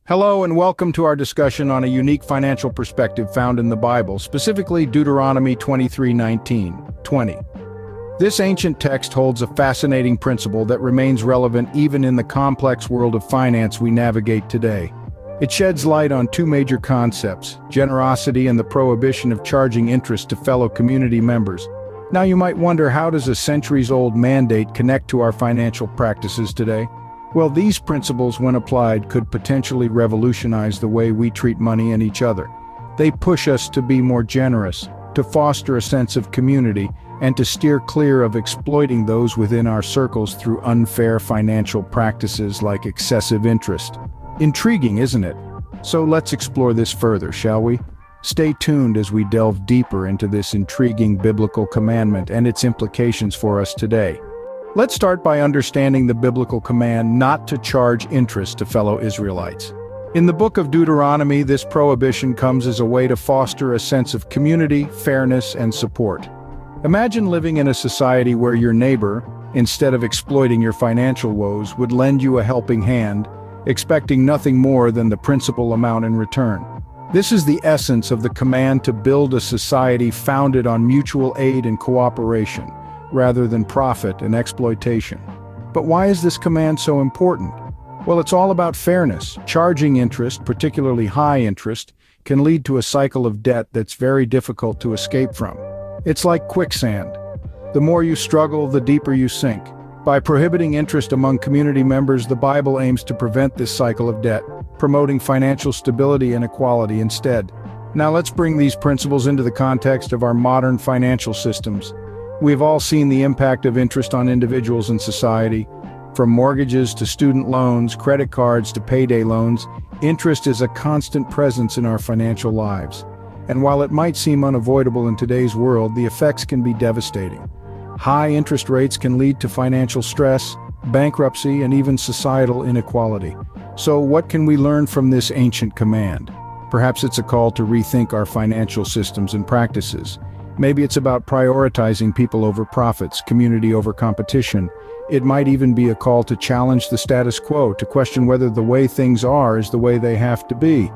Hello and welcome to our discussion on a unique financial perspective found in the Bible, specifically Deuteronomy 23:19-20. This ancient text holds a fascinating principle that remains relevant even in the complex world of finance we navigate today. It sheds light on two major concepts: generosity and the prohibition of charging interest to fellow community members. Now you might wonder, how does a centuries-old mandate connect to our financial practices today? Well, these principles, when applied, could potentially revolutionize the way we treat money and each other. They push us to be more generous, to foster a sense of community, and to steer clear of exploiting those within our circles through unfair financial practices like excessive interest. Intriguing, isn't it? So let's explore this further, shall we? Stay tuned as we delve deeper into this intriguing biblical commandment and its implications for us today. Let's start by understanding the biblical command not to charge interest to fellow Israelites. In the book of Deuteronomy, this prohibition comes as a way to foster a sense of community, fairness, and support. Imagine living in a society where your neighbor, instead of exploiting your financial woes, would lend you a helping hand, expecting nothing more than the principal amount in return. This is the essence of the command to build a society founded on mutual aid and cooperation, rather than profit and exploitation. But why is this command so important? Well, it's all about fairness. Charging interest, particularly high interest, can lead to a cycle of debt that's very difficult to escape from. It's like quicksand. The more you struggle, the deeper you sink. By prohibiting interest among community members, the Bible aims to prevent this cycle of debt, promoting financial stability and equality instead. Now let's bring these principles into the context of our modern financial systems. We've all seen the impact of interest on individuals and society. From mortgages to student loans, credit cards to payday loans, interest is a constant presence in our financial lives. And while it might seem unavoidable in today's world, the effects can be devastating. High interest rates can lead to financial stress, bankruptcy, and even societal inequality. So what can we learn from this ancient command? Perhaps it's a call to rethink our financial systems and practices. Maybe it's about prioritizing people over profits, community over competition. It might even be a call to challenge the status quo, to question whether the way things are is the way they have to be.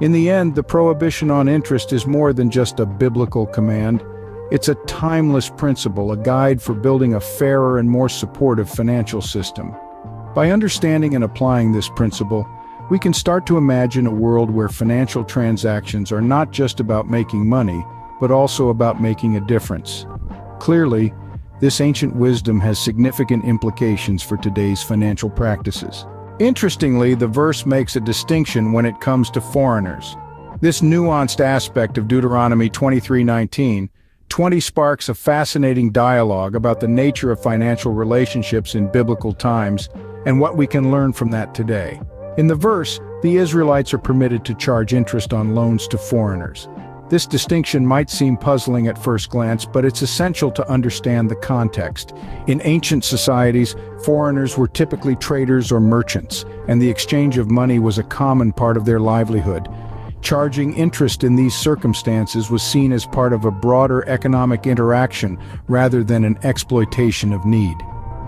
In the end, the prohibition on interest is more than just a biblical command. It's a timeless principle, a guide for building a fairer and more supportive financial system. By understanding and applying this principle, we can start to imagine a world where financial transactions are not just about making money, but also about making a difference. Clearly, this ancient wisdom has significant implications for today's financial practices. Interestingly, the verse makes a distinction when it comes to foreigners. This nuanced aspect of Deuteronomy 23:19-20 sparks a fascinating dialogue about the nature of financial relationships in biblical times and what we can learn from that today. In the verse, the Israelites are permitted to charge interest on loans to foreigners. This distinction might seem puzzling at first glance, but it's essential to understand the context. In ancient societies, foreigners were typically traders or merchants, and the exchange of money was a common part of their livelihood. Charging interest in these circumstances was seen as part of a broader economic interaction rather than an exploitation of need.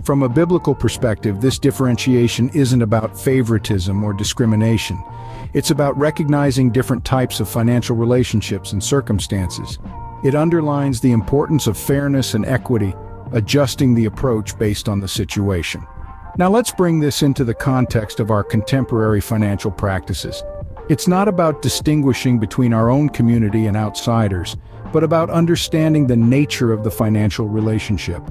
From a biblical perspective, this differentiation isn't about favoritism or discrimination. It's about recognizing different types of financial relationships and circumstances. It underlines the importance of fairness and equity, adjusting the approach based on the situation. Now let's bring this into the context of our contemporary financial practices. It's not about distinguishing between our own community and outsiders, but about understanding the nature of the financial relationship.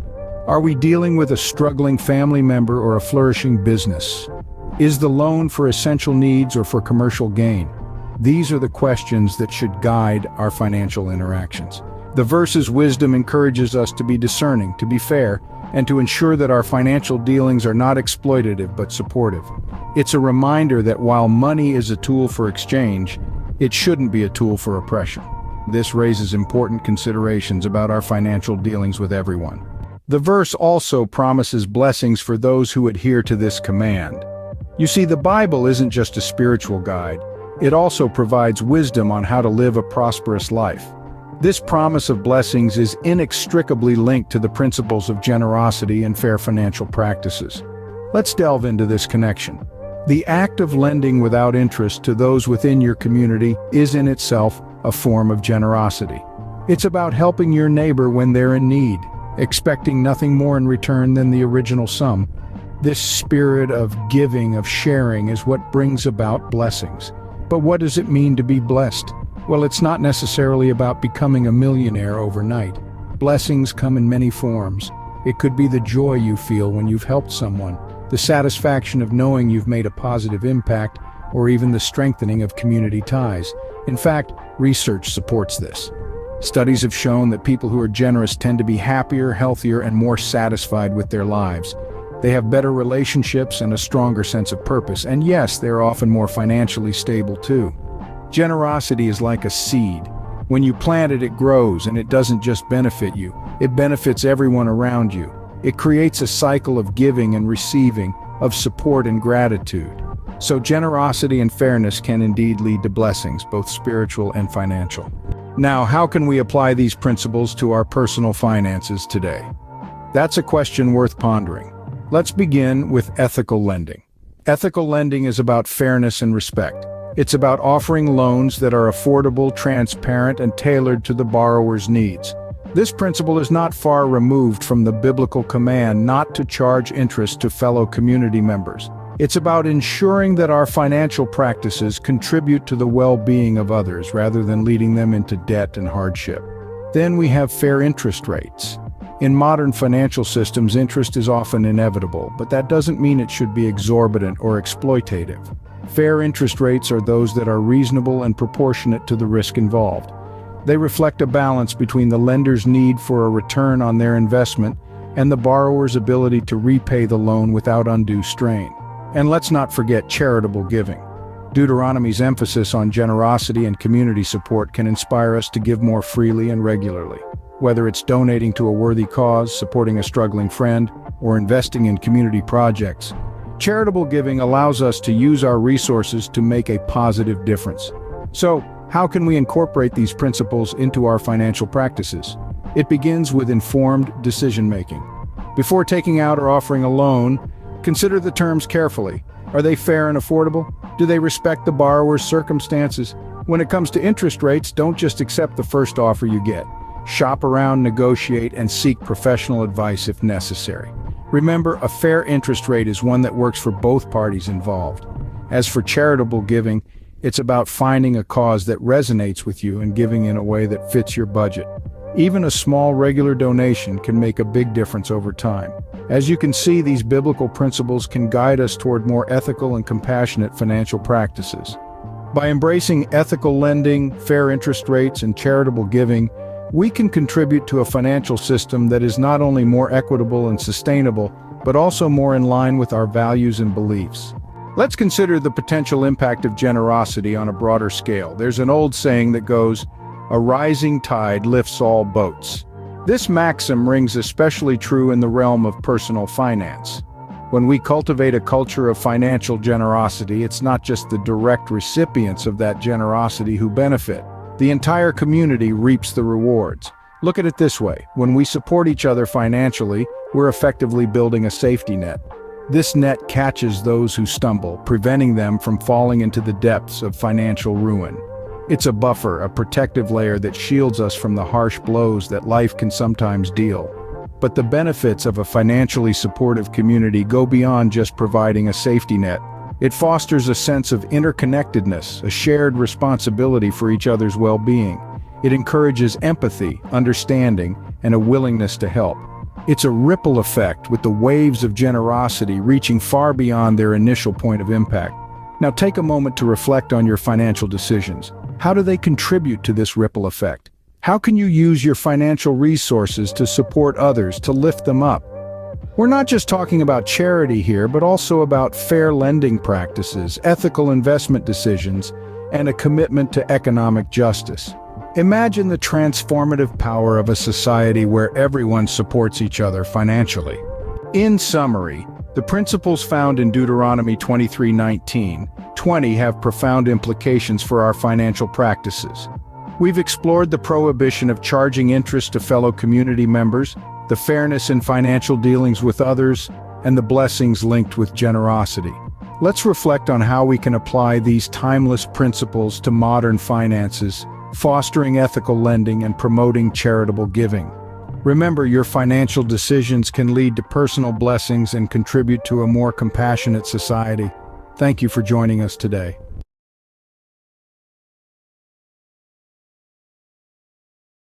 Are we dealing with a struggling family member or a flourishing business? Is the loan for essential needs or for commercial gain? These are the questions that should guide our financial interactions. The verse's wisdom encourages us to be discerning, to be fair, and to ensure that our financial dealings are not exploitative but supportive. It's a reminder that while money is a tool for exchange, it shouldn't be a tool for oppression. This raises important considerations about our financial dealings with everyone. The verse also promises blessings for those who adhere to this command. You see, the Bible isn't just a spiritual guide. It also provides wisdom on how to live a prosperous life. This promise of blessings is inextricably linked to the principles of generosity and fair financial practices. Let's delve into this connection. The act of lending without interest to those within your community is in itself a form of generosity. It's about helping your neighbor when they're in need, expecting nothing more in return than the original sum. This spirit of giving, of sharing, is what brings about blessings. But what does it mean to be blessed? Well, it's not necessarily about becoming a millionaire overnight. Blessings come in many forms. It could be the joy you feel when you've helped someone, the satisfaction of knowing you've made a positive impact, or even the strengthening of community ties. In fact, research supports this. Studies have shown that people who are generous tend to be happier, healthier, and more satisfied with their lives. They have better relationships and a stronger sense of purpose, and yes, they are often more financially stable too. Generosity is like a seed. When you plant it, it grows, and it doesn't just benefit you, it benefits everyone around you. It creates a cycle of giving and receiving, of support and gratitude. So generosity and fairness can indeed lead to blessings, both spiritual and financial. Now, how can we apply these principles to our personal finances today? That's a question worth pondering. Let's begin with ethical lending. Ethical lending is about fairness and respect. It's about offering loans that are affordable, transparent, and tailored to the borrower's needs. This principle is not far removed from the biblical command not to charge interest to fellow community members. It's about ensuring that our financial practices contribute to the well-being of others rather than leading them into debt and hardship. Then we have fair interest rates. In modern financial systems, interest is often inevitable, but that doesn't mean it should be exorbitant or exploitative. Fair interest rates are those that are reasonable and proportionate to the risk involved. They reflect a balance between the lender's need for a return on their investment and the borrower's ability to repay the loan without undue strain. And let's not forget charitable giving. Deuteronomy's emphasis on generosity and community support can inspire us to give more freely and regularly. Whether it's donating to a worthy cause, supporting a struggling friend, or investing in community projects, charitable giving allows us to use our resources to make a positive difference. So, how can we incorporate these principles into our financial practices? It begins with informed decision-making. Before taking out or offering a loan, consider the terms carefully. Are they fair and affordable? Do they respect the borrower's circumstances? When it comes to interest rates, don't just accept the first offer you get. Shop around, negotiate, and seek professional advice if necessary. Remember, a fair interest rate is one that works for both parties involved. As for charitable giving, it's about finding a cause that resonates with you and giving in a way that fits your budget. Even a small regular donation can make a big difference over time. As you can see, these biblical principles can guide us toward more ethical and compassionate financial practices. By embracing ethical lending, fair interest rates, and charitable giving, we can contribute to a financial system that is not only more equitable and sustainable, but also more in line with our values and beliefs. Let's consider the potential impact of generosity on a broader scale. There's an old saying that goes, "A rising tide lifts all boats." This maxim rings especially true in the realm of personal finance. When we cultivate a culture of financial generosity, it's not just the direct recipients of that generosity who benefit. The entire community reaps the rewards. Look at it this way: when we support each other financially, we're effectively building a safety net. This net catches those who stumble, preventing them from falling into the depths of financial ruin. It's a buffer, a protective layer that shields us from the harsh blows that life can sometimes deal. But the benefits of a financially supportive community go beyond just providing a safety net. It fosters a sense of interconnectedness, a shared responsibility for each other's well-being. It encourages empathy, understanding, and a willingness to help. It's a ripple effect, with the waves of generosity reaching far beyond their initial point of impact. Now take a moment to reflect on your financial decisions. How do they contribute to this ripple effect? How can you use your financial resources to support others, to lift them up? We're not just talking about charity here, but also about fair lending practices, ethical investment decisions, and a commitment to economic justice. Imagine the transformative power of a society where everyone supports each other financially. In summary, the principles found in Deuteronomy 23:19-20 have profound implications for our financial practices. We've explored the prohibition of charging interest to fellow community members, the fairness in financial dealings with others, and the blessings linked with generosity. Let's reflect on how we can apply these timeless principles to modern finances, fostering ethical lending and promoting charitable giving. Remember, your financial decisions can lead to personal blessings and contribute to a more compassionate society. Thank you for joining us today.